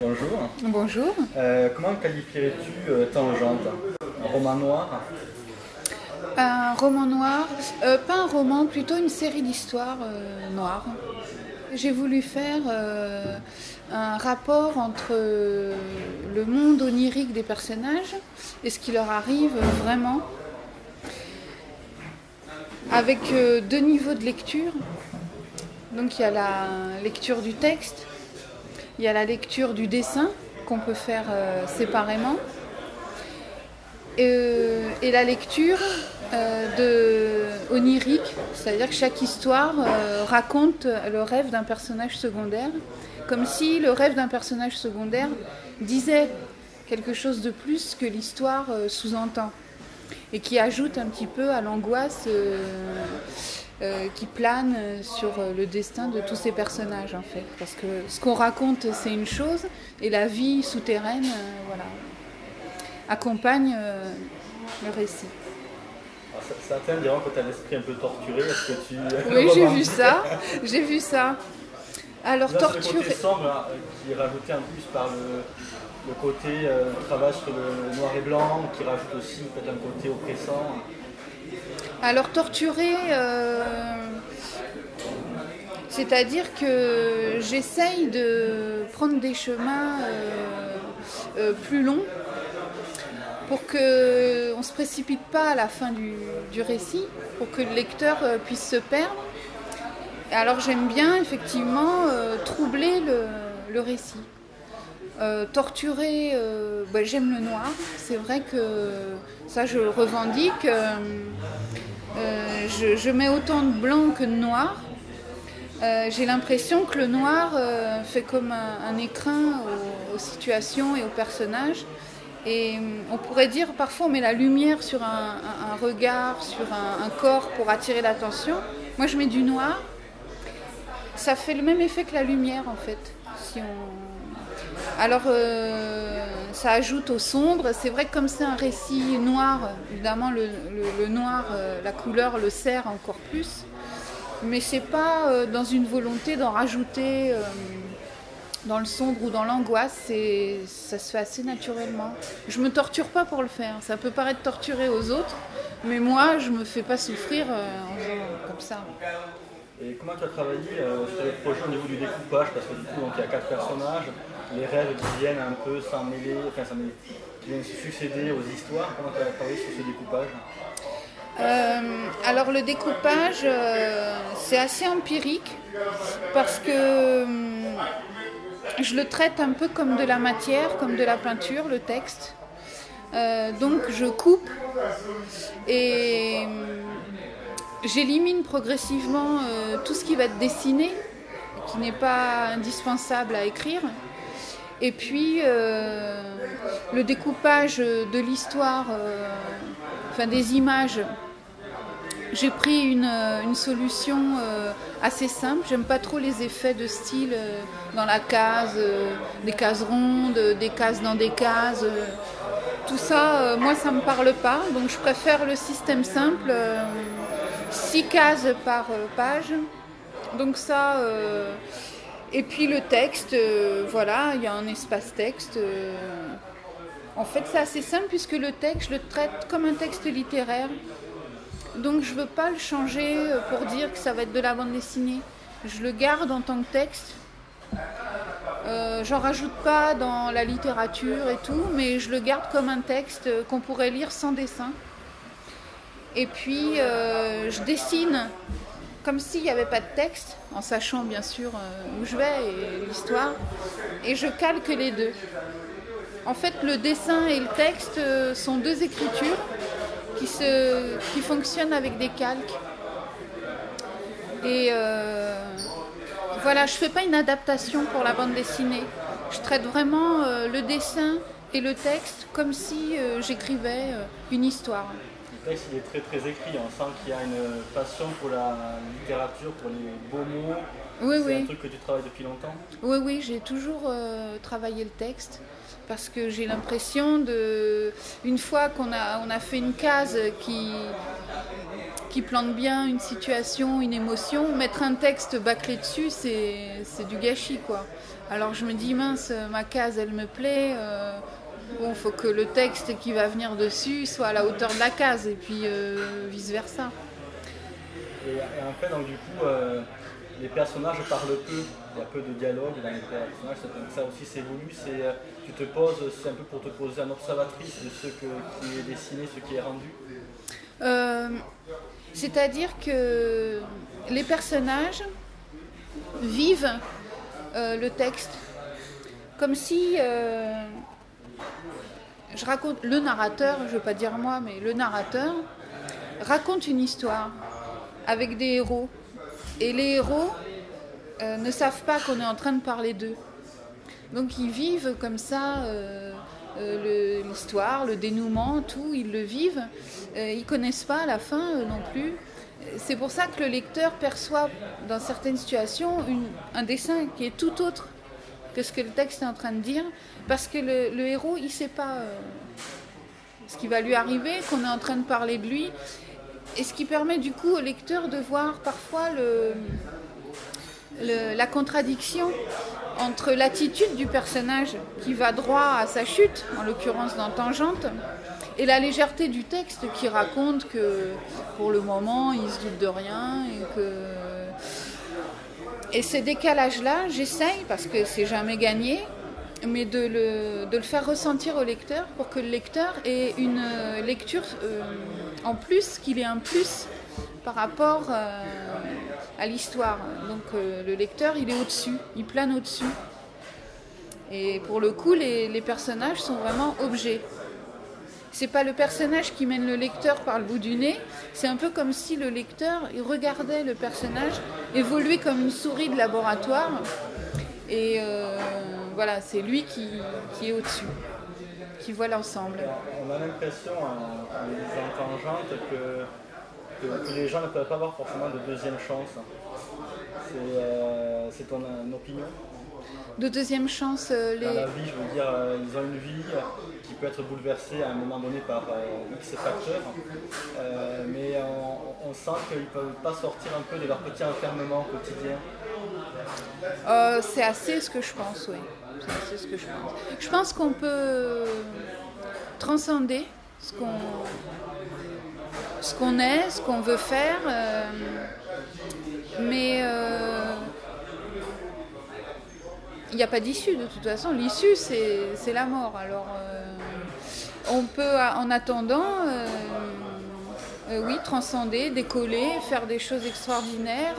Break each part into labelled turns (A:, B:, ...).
A: Bonjour.
B: Bonjour.
A: Comment qualifierais-tu Tangente? Un roman noir?
B: Un roman noir, pas un roman, plutôt une série d'histoires noires. J'ai voulu faire un rapport entre le monde onirique des personnages et ce qui leur arrive vraiment, avec deux niveaux de lecture. Donc il y a la lecture du texte, il y a la lecture du dessin qu'on peut faire séparément, et la lecture onirique, c'est-à-dire que chaque histoire raconte le rêve d'un personnage secondaire, comme si le rêve d'un personnage secondaire disait quelque chose de plus que l'histoire sous-entend, et qui ajoute un petit peu à l'angoisse qui plane sur le destin de tous ces personnages, en fait. Parce que ce qu'on raconte, c'est une chose, et la vie souterraine accompagne le récit.
A: Certains diront que tu as l'esprit un peu torturé. Est-ce que tu...
B: Oui, j'ai vu ça. Alors, torturé...
A: C'est le côté sombre qui est rajouté en plus par le côté travail sur le noir et blanc, qui rajoute aussi peut-être un côté oppressant.
B: Alors, torturé, c'est-à-dire que j'essaye de prendre des chemins plus longs pour qu'on ne se précipite pas à la fin du récit, pour que le lecteur puisse se perdre. Alors j'aime bien effectivement troubler le récit. Torturer, j'aime le noir, c'est vrai que ça je le revendique. Je mets autant de blanc que de noir. J'ai l'impression que le noir fait comme un écrin aux situations et aux personnages. Et on pourrait dire, parfois on met la lumière sur un regard, sur un corps pour attirer l'attention. Moi je mets du noir, ça fait le même effet que la lumière en fait. Alors ça ajoute au sombre, c'est vrai que comme c'est un récit noir, évidemment le noir, la couleur le sert encore plus. Mais c'est pas dans une volonté d'en rajouter dans le sombre ou dans l'angoisse, ça se fait assez naturellement. Je me torture pas pour le faire, ça peut paraître torturé aux autres, mais moi je me fais pas souffrir en faisant comme ça.
A: Et comment tu as travaillé sur le projet au niveau du découpage? Parce que du coup, il y a 4 personnages, les rêves qui viennent un peu qui viennent se succéder aux histoires. Comment tu as travaillé sur ce découpage?
B: Alors le découpage, c'est assez empirique, parce que je le traite un peu comme de la matière, comme de la peinture, le texte. Donc je coupe et j'élimine progressivement tout ce qui va être dessiné, qui n'est pas indispensable à écrire. Et puis le découpage de l'histoire, des images, j'ai pris une solution assez simple. J'aime pas trop les effets de style dans la case, des cases rondes, des cases dans des cases. Tout ça, moi, ça me parle pas. Donc je préfère le système simple, 6 cases par page. Donc ça... Et puis le texte, il y a un espace texte. En fait, c'est assez simple puisque le texte, je le traite comme un texte littéraire. Donc je ne veux pas le changer pour dire que ça va être de la bande dessinée. Je le garde en tant que texte. J'en rajoute pas dans la littérature et tout, mais je le garde comme un texte qu'on pourrait lire sans dessin. Et puis je dessine comme s'il n'y avait pas de texte, en sachant bien sûr où je vais et l'histoire. Et je calque les deux. En fait, le dessin et le texte sont deux écritures qui fonctionnent avec des calques. Et je ne fais pas une adaptation pour la bande dessinée. Je traite vraiment le dessin et le texte comme si j'écrivais une histoire.
A: Le texte il est très très écrit, on sent qu'il y a une passion pour la littérature, pour les beaux mots.
B: Oui,
A: c'est un truc que tu travailles depuis longtemps?
B: Oui, j'ai toujours travaillé le texte. Parce que j'ai l'impression une fois qu'on a fait une case qui plante bien une situation, une émotion. Mettre un texte bâclé dessus, c'est du gâchis, quoi. Alors je me dis, mince, ma case, elle me plaît. Bon, faut que le texte qui va venir dessus soit à la hauteur de la case, et puis vice-versa.
A: Et en fait, donc, du coup, les personnages parlent peu. Il y a peu de dialogue dans les personnages. Ça aussi, c'est voulu. Tu te poses, c'est un peu pour te poser en observatrice de ce qui est dessiné, ce qui est rendu.
B: C'est-à-dire que les personnages vivent le texte comme si je raconte, le narrateur, je ne veux pas dire moi, mais le narrateur raconte une histoire avec des héros, et les héros ne savent pas qu'on est en train de parler d'eux, donc ils vivent comme ça l'histoire, le dénouement, tout, ils le vivent, ils connaissent pas la fin non plus. C'est pour ça que le lecteur perçoit dans certaines situations un dessin qui est tout autre que ce que le texte est en train de dire, parce que le héros, il sait pas ce qui va lui arriver, qu'on est en train de parler de lui, et ce qui permet du coup au lecteur de voir parfois la contradiction entre l'attitude du personnage qui va droit à sa chute, en l'occurrence dans Tangente, et la légèreté du texte qui raconte que pour le moment il se doute de rien, et ces décalages-là, j'essaye, parce que c'est jamais gagné, mais de le faire ressentir au lecteur pour que le lecteur ait une lecture en plus, qu'il ait un plus par rapport à l'histoire. Donc le lecteur, il est au-dessus, il plane au-dessus. Et pour le coup, les personnages sont vraiment objets. C'est pas le personnage qui mène le lecteur par le bout du nez, c'est un peu comme si le lecteur il regardait le personnage évoluer comme une souris de laboratoire, et voilà, c'est lui qui est au-dessus, qui voit l'ensemble.
A: On a l'impression en lisant Tangente que les gens ne peuvent pas avoir forcément de deuxième chance. C'est ton opinion?
B: De deuxième chance,
A: Dans la vie, je veux dire, ils ont une vie qui peut être bouleversée à un moment donné par X facteurs, mais on sent qu'ils ne peuvent pas sortir un peu de leur petit enfermement quotidien.
B: C'est assez ce que je pense, oui. C'est assez ce que je pense. Je pense qu'on peut transcender ce qu'on est, ce qu'on veut faire, mais il n'y a pas d'issue de toute façon. L'issue, c'est la mort. Alors, on peut, en attendant, oui, transcender, décoller, faire des choses extraordinaires.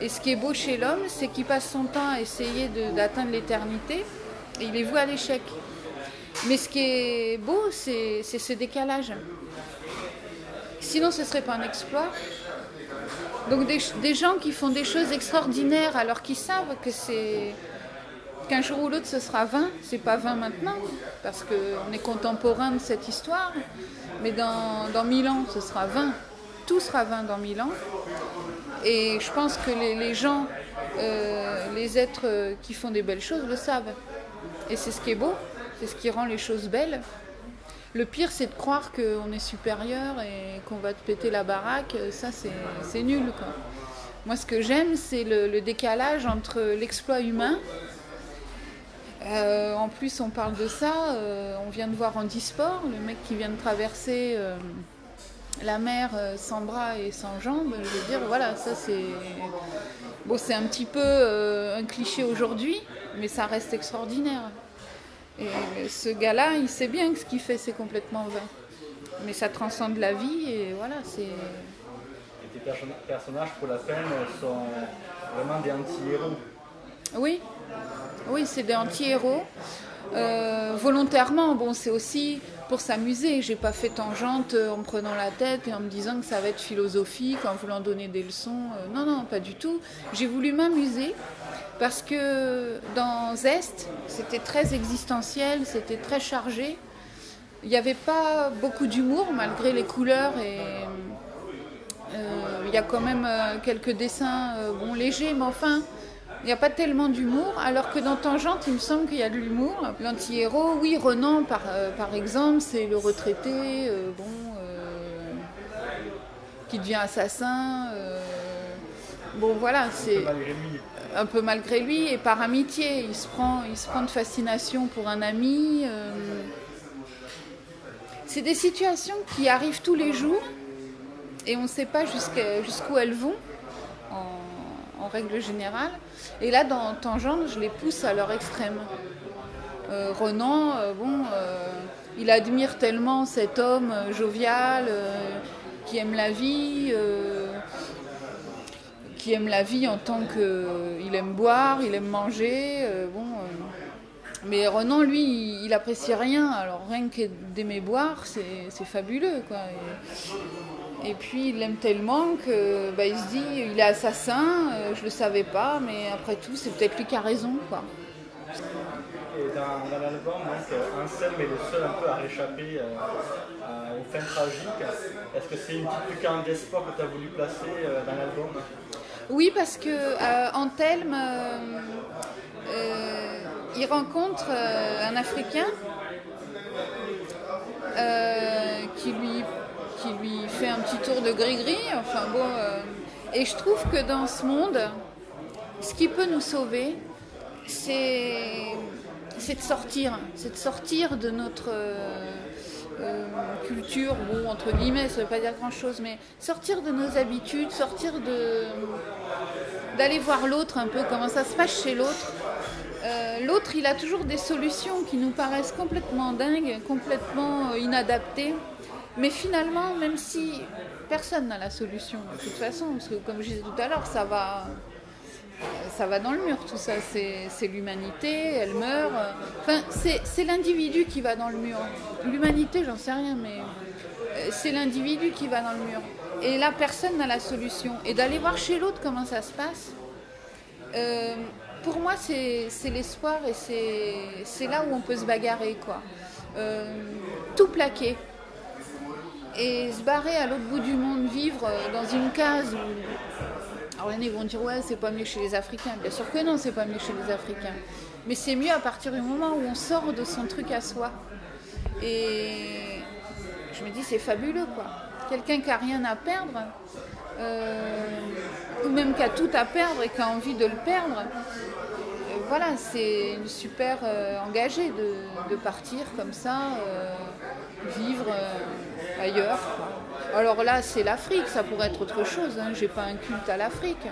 B: Et ce qui est beau chez l'homme, c'est qu'il passe son temps à essayer d'atteindre l'éternité, et il est voué à l'échec. Mais ce qui est beau, c'est ce décalage. Sinon, ce ne serait pas un exploit. Donc des gens qui font des choses extraordinaires alors qu'ils savent qu'un jour ou l'autre ce sera 20, c'est pas 20 maintenant, parce qu'on est contemporain de cette histoire, mais dans 1000 ans ce sera 20, tout sera 20 dans 1000 ans. Et je pense que les gens, les êtres qui font des belles choses le savent. Et c'est ce qui est beau, c'est ce qui rend les choses belles. Le pire, c'est de croire qu'on est supérieur et qu'on va te péter la baraque. Ça, c'est nul, quoi. Moi, ce que j'aime, c'est le décalage entre l'exploit humain. En plus, on parle de ça. On vient de voir Handisport, le mec qui vient de traverser la mer sans bras et sans jambes. Je veux dire, voilà, ça, c'est... Bon, c'est un petit peu un cliché aujourd'hui, mais ça reste extraordinaire. Et ce gars-là, il sait bien que ce qu'il fait, c'est complètement vain. Mais ça transcende la vie, et voilà, c'est...
A: Et tes personnages, pour la peine, sont vraiment des anti-héros.
B: Oui, c'est des anti-héros. Volontairement, bon, c'est aussi pour s'amuser. J'ai pas fait Tangente en me prenant la tête et en me disant que ça va être philosophique, en voulant donner des leçons. Non, pas du tout. J'ai voulu m'amuser. Parce que dans Zest, c'était très existentiel, c'était très chargé. Il n'y avait pas beaucoup d'humour, malgré les couleurs. Et il y a quand même quelques dessins légers, mais enfin, il n'y a pas tellement d'humour. Alors que dans Tangente, il me semble qu'il y a de l'humour. L'anti-héros, oui, Renan, par exemple, c'est le retraité. qui devient assassin. Bon voilà, c'est un peu malgré lui et par amitié. Il se prend de fascination pour un ami. C'est des situations qui arrivent tous les jours et on ne sait pas jusqu'où elles vont en règle générale. Et là, dans Tangente, je les pousse à leur extrême. Renan, il admire tellement cet homme jovial qui aime la vie en tant qu'il aime boire, il aime manger. Mais Renan, lui, il apprécie rien. Alors rien que d'aimer boire, c'est fabuleux, quoi. Et puis il l'aime tellement que il se dit, il est assassin. Je le savais pas, mais après tout, c'est peut-être lui qui a raison, quoi.
A: Et dans l'album, Anselme est le seul un peu à réchapper aux fins tragiques. Est-ce que c'est une petite lucarne d'espoir que tu as voulu placer dans l'album?
B: Oui, parce que Anselme, il rencontre un Africain qui lui fait un petit tour de gris-gris. Et je trouve que dans ce monde, ce qui peut nous sauver, c'est de sortir de notre culture, entre guillemets, ça ne veut pas dire grand-chose, mais sortir de nos habitudes, d'aller voir l'autre un peu, comment ça se passe chez l'autre. L'autre, il a toujours des solutions qui nous paraissent complètement dingues, complètement inadaptées, mais finalement, même si personne n'a la solution, de toute façon, parce que comme je disais tout à l'heure, ça va dans le mur, tout ça, c'est l'humanité, elle meurt. Enfin, c'est l'individu qui va dans le mur. L'humanité, j'en sais rien, mais c'est l'individu qui va dans le mur. Et là, personne n'a la solution. Et d'aller voir chez l'autre comment ça se passe, pour moi, c'est l'espoir et c'est là où on peut se bagarrer, quoi. Tout plaquer. Et se barrer à l'autre bout du monde, vivre dans une case où... Alors les nègres vont dire ouais, c'est pas mieux chez les Africains. Bien sûr que non, c'est pas mieux chez les Africains. Mais c'est mieux à partir du moment où on sort de son truc à soi. Et je me dis c'est fabuleux, quoi. Quelqu'un qui a rien à perdre, ou même qui a tout à perdre et qui a envie de le perdre. Voilà, c'est une super engagée de partir comme ça, vivre ailleurs, quoi. Alors là, c'est l'Afrique, ça pourrait être autre chose, hein. J'ai pas un culte à l'Afrique.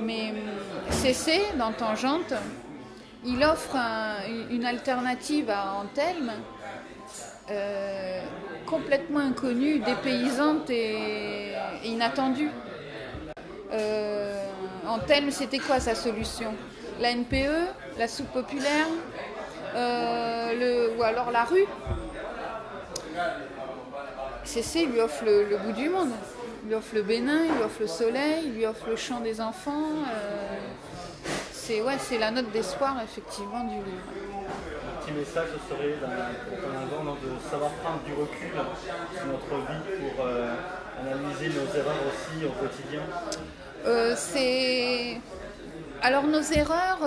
B: Mais Cécé, dans Tangente, il offre une alternative à Anselme, complètement inconnue, dépaysante et inattendue. Anselme, c'était quoi sa solution? La NPE, la soupe populaire, ou alors la rue. Cécé lui offre le bout du monde. Il lui offre le Bénin, il lui offre le soleil, il lui offre le chant des enfants. C'est la note d'espoir, effectivement, du livre.
A: Un petit message, ce serait dans de savoir prendre du recul sur notre vie pour analyser nos erreurs aussi au quotidien. Alors nos erreurs,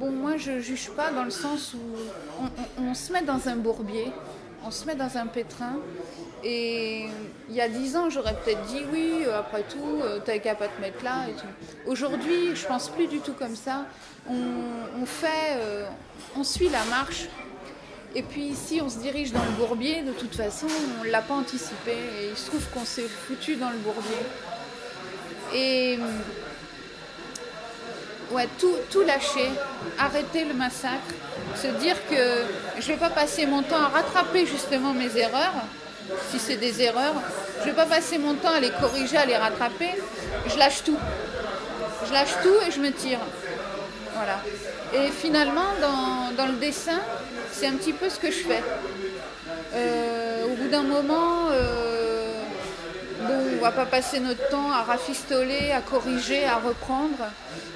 A: moi je juge pas dans le sens où on se met dans un bourbier, on se met dans un pétrin. Et il y a 10 ans, j'aurais peut-être dit oui, après tout, t'as qu'à pas te mettre là et tout. Aujourd'hui, je pense plus du tout comme ça. On suit la marche. Et puis si on se dirige dans le bourbier, de toute façon, on ne l'a pas anticipé. Et il se trouve qu'on s'est foutu dans le bourbier. Et tout lâcher, arrêter le massacre, se dire que je ne vais pas passer mon temps à rattraper justement mes erreurs. Si c'est des erreurs, je ne vais pas passer mon temps à les corriger, à les rattraper. Je lâche tout. Je lâche tout et je me tire. Voilà. Et finalement, dans le dessin, c'est un petit peu ce que je fais. Au bout d'un moment, on ne va pas passer notre temps à rafistoler, à corriger, à reprendre.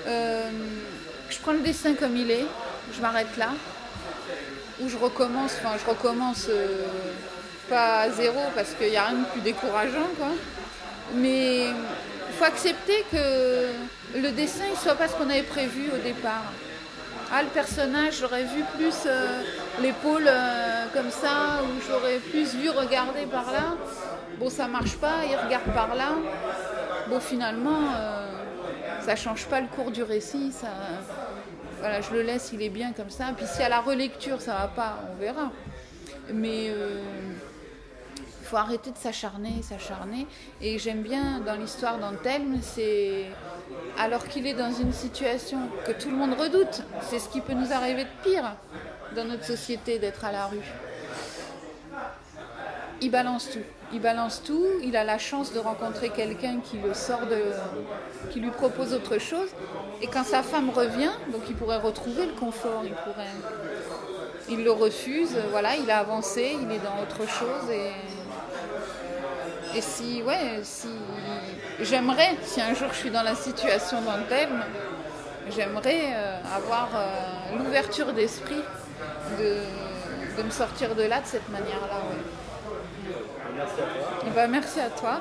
A: Je prends le dessin comme il est, je m'arrête là. Ou je recommence, pas à zéro parce qu'il n'y a rien de plus décourageant, quoi. Mais il faut accepter que le dessin ne soit pas ce qu'on avait prévu au départ. Le personnage, j'aurais vu plus l'épaule comme ça, ou j'aurais plus vu regarder par là.
B: bon, ça marche pas, il regarde par là. Bon, finalement, ça change pas le cours du récit. Ça, voilà, je le laisse, il est bien comme ça. Puis si à la relecture ça va pas, on verra. Mais il faut arrêter de s'acharner. Et j'aime bien dans l'histoire d'Anthelme, c'est alors qu'il est dans une situation que tout le monde redoute, c'est ce qui peut nous arriver de pire dans notre société, d'être à la rue. Il balance tout, il a la chance de rencontrer quelqu'un qui le sort qui lui propose autre chose. Et quand sa femme revient, donc il pourrait retrouver le confort, il le refuse, voilà, il a avancé, il est dans autre chose. Et si j'aimerais, si un jour je suis dans la situation d'Anthelme, j'aimerais avoir l'ouverture d'esprit de me sortir de là de cette manière-là. Ouais.
A: Merci à toi.
B: Et ben, merci à toi.